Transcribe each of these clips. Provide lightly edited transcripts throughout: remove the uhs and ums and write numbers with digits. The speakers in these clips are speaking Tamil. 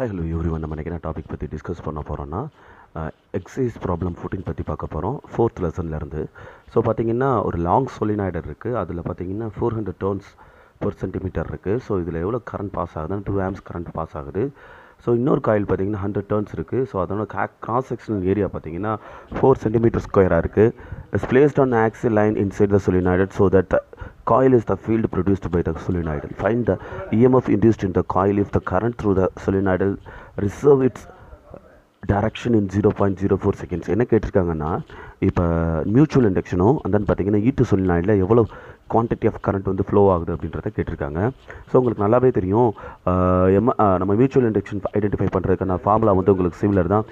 Hi hello everyone. நம்ம என்ன டாபிக் பற்றி டிஸ்கஸ் பண்ண போகிறோன்னா எக்ஸைஸ் ப்ராப்ளம் ஃபுட்டிங் பற்றி பார்க்க போகிறோம் 4th லெசன்லேருந்து. ஸோ பார்த்தீங்கன்னா ஒரு லாங் சொலினாய்டர் இருக்குது. அதில் பார்த்தீங்கன்னா 400 டர்ன்ஸ் per சென்டிமீட்டர் இருக்குது. ஸோ இதில் எவ்வளோ கரண்ட் பாஸ் ஆகுதுன்னா 2 amps கரண்ட் பாஸ் ஆகுது. ஸோ இன்னொரு காயில் பார்த்தீங்கன்னா 100 டர்ன்ஸ் இருக்குது. ஸோ அதோட கிராஸ் செக்ஷனல் ஏரியா பார்த்தீங்கன்னா 4 centimeter ஸ்கொயராக இருக்குது. It's placed on axial line inside the solenoid so that coil is the field produced by the solenoid. Find the EMF induced in the coil if the current through the solenoid reserve its direction in 0.04 seconds. என்ன கேட்டிருக்காங்கன்னா, இப்போ மியூச்சுவல் இண்டக்ஷனும் அந்த பார்த்தீங்கன்னா E2 சொலினாய்டில் எவ்வளோ குவான்டிட்டி ஆஃப் கரண்ட் வந்து ஃப்ளோ ஆகுது அப்படின்றத கேட்டிருக்காங்க. ஸோ உங்களுக்கு நல்லாவே தெரியும், நம்ம மியூச்சுவல் இண்டக்ஷன் ஐடென்டிஃபை பண்ணுறதுக்கான ஃபார்முலா வந்து உங்களுக்கு சிமிலர் தான்.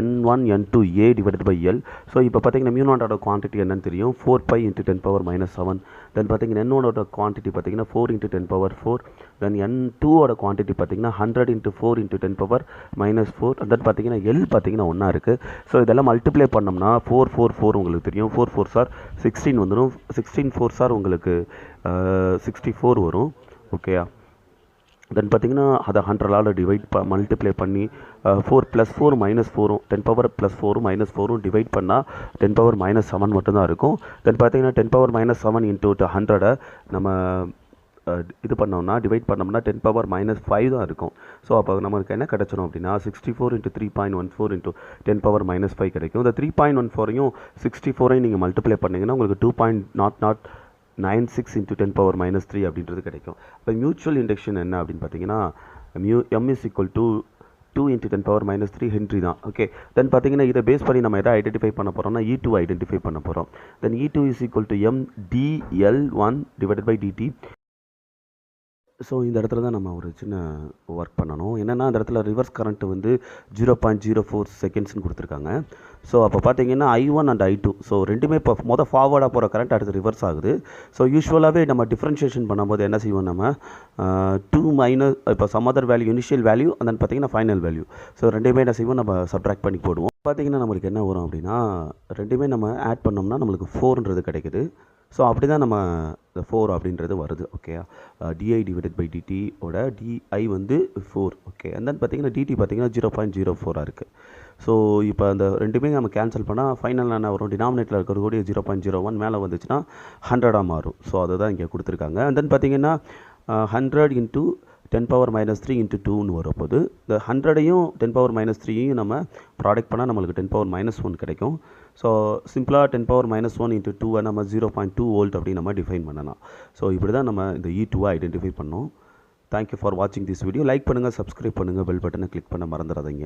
N1 N2 A divided by L. So இப்போ பார்த்தீங்கன்னா மியூனாட்டோட குவான்டிட்டி என்னன்னு தெரியும், 4 pi into 10⁻⁻⁷. தென் பார்த்தீங்கன்னா N1ஓட குவான்டிட்டி பார்த்தீங்கன்னா 4 into 10⁻⁴. தென் N2ஓட குவான்டிட்டி பார்த்தீங்கன்னா 100 into 4 into 10⁻⁻⁴. தென் பார்த்தீங்கன்னா L பார்த்தீங்கன்னா ஒன்றா இருக்குது. ஸோ இதெல்லாம் மல்டிப்ளை பண்ணோம்னா 4 உங்களுக்கு தெரியும். 4 4s are 16 வந்துடும். 16 4s are உங்களுக்கு 64 வரும். ஓகேயா. தென் பார்த்தீங்கன்னா அதை 100ஆல் மல்டிப்ளை பண்ணி 4 + 4 -4 10⁻+4 -4 டிவைட் பண்ணால் 10⁻⁻7 மட்டும்தான் இருக்கும். தென் பார்த்தீங்கன்னா 10⁻⁻7 into 100 நம்ம இது பண்ணோம்னா டிவைட் பண்ணோம்னா 10⁻⁻5 தான் இருக்கும். ஸோ அப்போ நமக்கு என்ன கிடச்சிடும் அப்படின்னா 64 into 3.14 into 10⁻⁻5 கிடைக்கும். இந்த 3.14ஐயும் 64ஐயும் நீங்கள் மல்டிப்ளை பண்ணிங்கன்னா உங்களுக்கு 2.0096 into 10⁻⁻3 அப்படின்றது கிடைக்கும். இப்போ மியூச்சுவல் இண்டக்ஷன் என்ன அப்படின்னு பார்த்தீங்கன்னா M is equal to 2 into 10⁻⁻3 Henry தான். ஓகே. தென் பார்த்தீங்கன்னா இதை பேஸ் பண்ணி நம்ம எதை ஐடென்டிஃபை பண்ண போகிறோம்னா E2 ஐடென்டிஃபை பண்ண போகிறோம். தென் E2 is equal to M dL1 divided by dt. So இந்த இடத்துல தான் நம்ம ஒரு சின்ன ஒர்க் பண்ணணும். என்னென்னா அந்த இடத்துல ரிவர்ஸ் கரண்ட் வந்து 0.04 செகண்ட்ஸ்னு கொடுத்துருக்காங்க. ஸோ அப்போ பார்த்தீங்கன்னா I1 அண்ட் I2 ஸோ ரெண்டுமே இப்போ ஃபார்வர்டாக போகிற கரண்ட் அடுத்து ரிவர்ஸ் ஆகுது. ஸோ யூஸ்வலாகவே நம்ம டிஃப்ரென்ஷியேஷன் பண்ணும்போது என்ன செய்வோம், நம்ம 2 - இப்போ some other value initial value and then பார்த்தீங்கன்னா ஃபைனல் வேல்யூ. ஸோ ரெண்டுமே என்ன செய்வோம், நம்ம சப்ட்ராக்ட் பண்ணி போடுவோம். பார்த்தீங்கன்னா நம்மளுக்கு என்ன வரும் அப்படின்னா ரெண்டுமே நம்ம ஆட் பண்ணோம்னா நம்மளுக்கு 4ன்றது கிடைக்குது. ஸோ அப்படி தான் நம்ம இந்த 4 அப்படின்றது வருது. Okay. di divided by dt ஓட di வந்து 4. ஓகே. அண்ட் தென் பார்த்தீங்கன்னா dt பார்த்தீங்கன்னா 0.04 இருக்குது. ஸோ இப்போ அந்த ரெண்டுமே நம்ம கேன்சல் பண்ணால் ஃபைனல் என்ன வரும், டினாமினேட்டில் இருக்கிறது கூட 0.01 மேலே வந்துச்சுன்னா 100ஆக மாறும். ஸோ அதை தான் இங்கே கொடுத்துருக்காங்க. அண்ட் தென் பார்த்தீங்கன்னா 100 into 10⁻⁻3 into 2ன்னு வரும்போது இந்த 100ஐயும் 10⁻⁻3ஐயும் நம்ம ப்ராடக்ட் பண்ணால் நம்மளுக்கு 10⁻⁻1 கிடைக்கும். ஸோ சிம்பிளாக 10⁻⁻1 into 2 நம்ம 0.2 volt அப்படின்னு நம்ம டிஃபைன் பண்ணலாம். ஸோ இப்படி தான் நம்ம இந்த E2 ஐடென்டிஃபை பண்ணோம். தேங்க்யூ ஃபார் வாட்சிங் திஸ் வீடியோ. லைக் பண்ணுங்கள், சப்ஸ்கிரைப் பண்ணுங்கள், பெல் பட்டனை கிளிக் பண்ண மறந்துடாதீங்க.